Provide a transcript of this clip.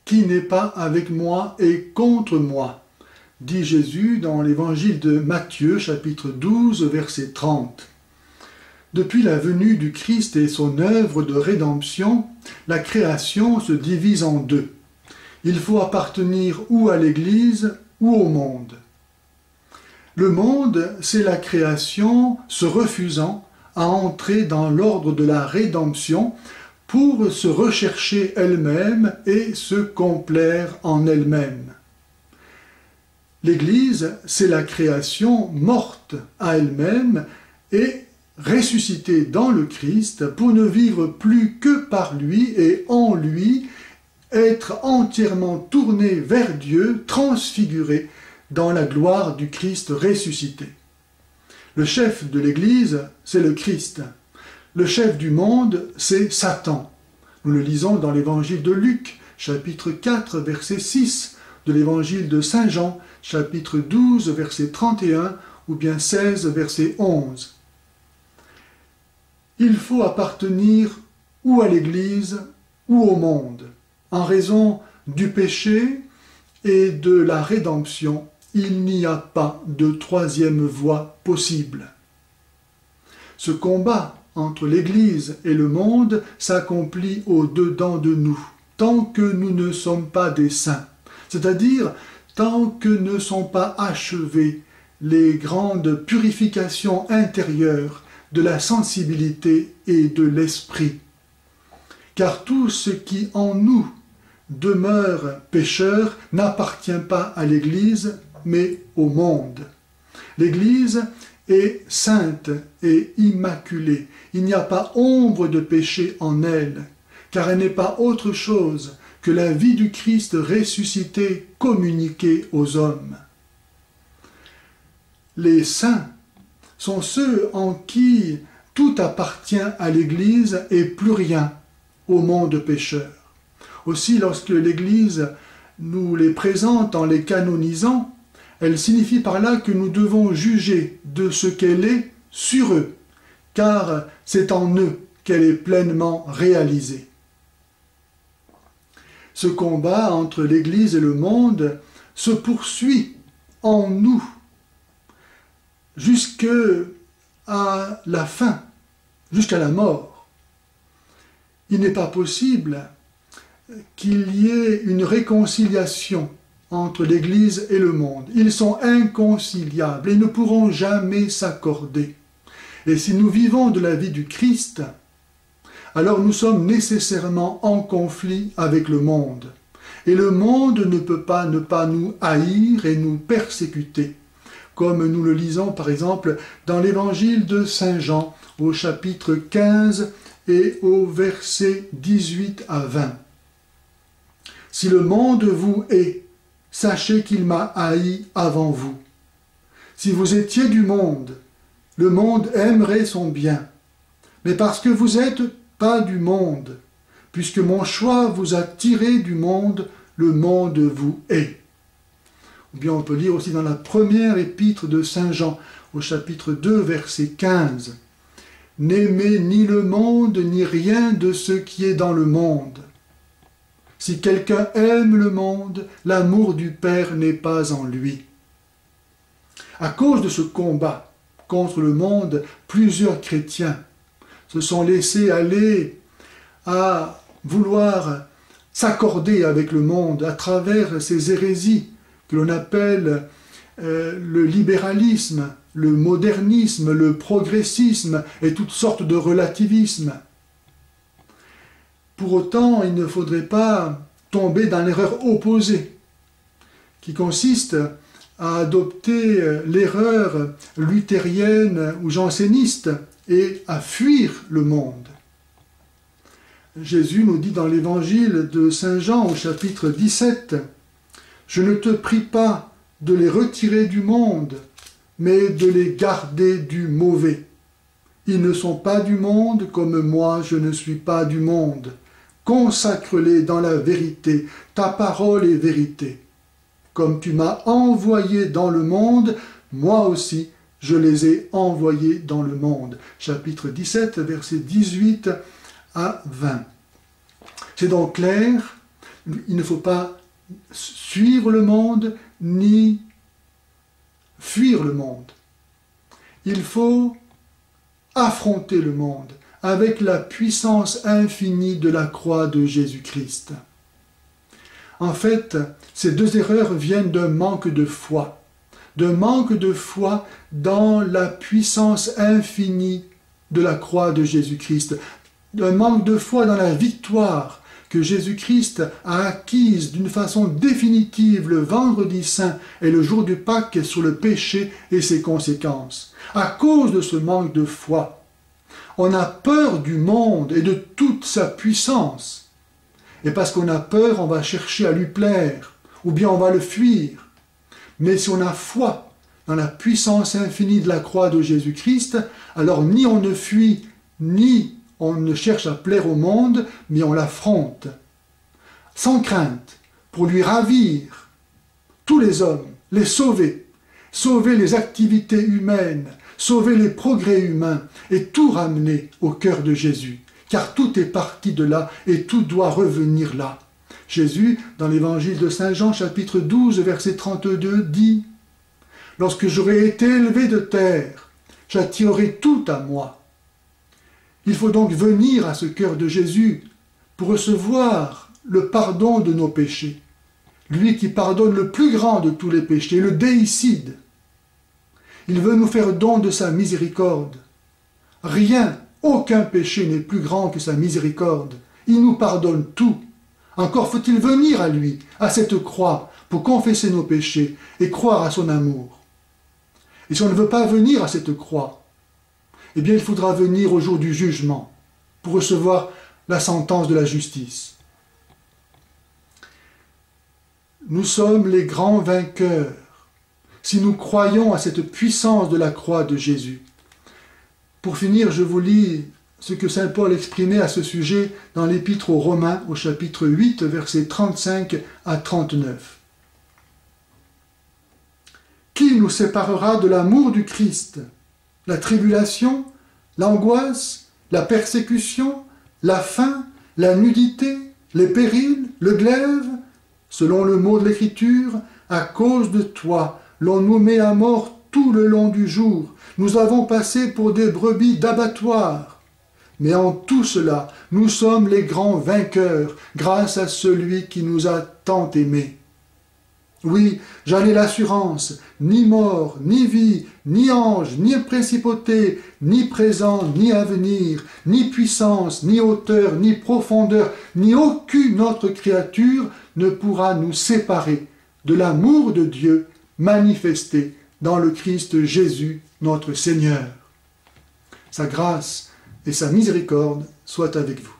qui n'est pas avec moi est contre moi, dit Jésus dans l'évangile de Matthieu, chapitre 12, verset 30. Depuis la venue du Christ et son œuvre de rédemption, la création se divise en deux. Il faut appartenir ou à l'Église ou au monde. Le monde, c'est la création se refusant à entrer dans l'ordre de la rédemption pour se rechercher elle-même et se complaire en elle-même. L'Église, c'est la création morte à elle-même et ressuscitée dans le Christ pour ne vivre plus que par lui et en lui, être entièrement tournée vers Dieu, transfigurée dans la gloire du Christ ressuscité. Le chef de l'Église, c'est le Christ. Le chef du monde, c'est Satan. Nous le lisons dans l'évangile de Luc, chapitre 4, verset 6, de l'évangile de Saint Jean, chapitre 12, verset 31, ou bien 16, verset 11. Il faut appartenir ou à l'Église ou au monde. En raison du péché et de la rédemption, il n'y a pas de troisième voie possible. Ce combat entre l'Église et le monde s'accomplit au-dedans de nous, tant que nous ne sommes pas des saints, c'est-à-dire tant que ne sont pas achevées les grandes purifications intérieures de la sensibilité et de l'esprit. Car tout ce qui en nous demeure pécheur n'appartient pas à l'Église, mais au monde. L'Église est sainte et immaculée. Il n'y a pas ombre de péché en elle, car elle n'est pas autre chose que la vie du Christ ressuscité communiquée aux hommes. Les saints sont ceux en qui tout appartient à l'Église et plus rien au monde pécheur. Aussi, lorsque l'Église nous les présente en les canonisant, elle signifie par là que nous devons juger de ce qu'elle est sur eux, car c'est en eux qu'elle est pleinement réalisée. Ce combat entre l'Église et le monde se poursuit en nous jusqu'à la fin, jusqu'à la mort. Il n'est pas possible qu'il y ait une réconciliation entre l'Église et le monde. Ils sont inconciliables et ne pourront jamais s'accorder. Et si nous vivons de la vie du Christ, alors nous sommes nécessairement en conflit avec le monde. Et le monde ne peut pas ne pas nous haïr et nous persécuter, comme nous le lisons par exemple dans l'évangile de Saint Jean, au chapitre 15 et au verset 18 à 20. « Si le monde vous hait, sachez qu'il m'a haï avant vous. Si vous étiez du monde, le monde aimerait son bien. Mais parce que vous n'êtes pas du monde, puisque mon choix vous a tiré du monde vous hait. » Ou bien on peut lire aussi dans la première épître de Saint Jean, au chapitre 2, verset 15. « N'aimez ni le monde, ni rien de ce qui est dans le monde. Si quelqu'un aime le monde, l'amour du Père n'est pas en lui. » À cause de ce combat contre le monde, plusieurs chrétiens se sont laissés aller à vouloir s'accorder avec le monde à travers ces hérésies que l'on appelle le libéralisme, le modernisme, le progressisme et toutes sortes de relativisme. Pour autant, il ne faudrait pas tomber dans l'erreur opposée, qui consiste à adopter l'erreur luthérienne ou janséniste et à fuir le monde. Jésus nous dit dans l'évangile de Saint Jean au chapitre 17, « Je ne te prie pas de les retirer du monde, mais de les garder du mauvais. Ils ne sont pas du monde comme moi je ne suis pas du monde. Consacre-les dans la vérité, ta parole est vérité. Comme tu m'as envoyé dans le monde, moi aussi je les ai envoyés dans le monde. » Chapitre 17, versets 18 à 20. C'est donc clair, Il ne faut pas suivre le monde ni fuir le monde. Il faut affronter le monde avec la puissance infinie de la croix de Jésus-Christ. En fait, ces deux erreurs viennent d'un manque de foi dans la puissance infinie de la croix de Jésus-Christ, d'un manque de foi dans la victoire que Jésus-Christ a acquise d'une façon définitive le vendredi saint et le jour du Pâques sur le péché et ses conséquences. À cause de ce manque de foi, on a peur du monde et de toute sa puissance. Et parce qu'on a peur, on va chercher à lui plaire, ou bien on va le fuir. Mais si on a foi dans la puissance infinie de la croix de Jésus-Christ, alors ni on ne fuit, ni on ne cherche à plaire au monde, mais on l'affronte, sans crainte, pour lui ravir tous les hommes, les sauver, sauver les activités humaines, sauver les progrès humains, et tout ramener au cœur de Jésus, car tout est parti de là, et tout doit revenir là. Jésus, dans l'évangile de Saint Jean, chapitre 12, verset 32, dit « Lorsque j'aurai été élevé de terre, j'attirerai tout à moi. » Il faut donc venir à ce cœur de Jésus pour recevoir le pardon de nos péchés. Lui qui pardonne le plus grand de tous les péchés, le déicide. Il veut nous faire don de sa miséricorde. Rien, aucun péché n'est plus grand que sa miséricorde. Il nous pardonne tout. Encore faut-il venir à lui, à cette croix, pour confesser nos péchés et croire à son amour. Et si on ne veut pas venir à cette croix, eh bien il faudra venir au jour du jugement pour recevoir la sentence de la justice. Nous sommes les grands vainqueurs si nous croyons à cette puissance de la croix de Jésus. Pour finir, je vous lis ce que saint Paul exprimait à ce sujet dans l'Épître aux Romains au chapitre 8, versets 35 à 39. « Qui nous séparera de l'amour du Christ ? La tribulation, l'angoisse, la persécution, la faim, la nudité, les périls, le glaive, selon le mot de l'Écriture, à cause de toi, l'on nous met à mort tout le long du jour. Nous avons passé pour des brebis d'abattoir. Mais en tout cela, nous sommes les grands vainqueurs, grâce à celui qui nous a tant aimés. Oui, j'en ai l'assurance, ni mort, ni vie, ni ange, ni principauté, ni présent, ni avenir, ni puissance, ni hauteur, ni profondeur, ni aucune autre créature ne pourra nous séparer de l'amour de Dieu manifesté dans le Christ Jésus, notre Seigneur. Sa grâce et sa miséricorde soient avec vous.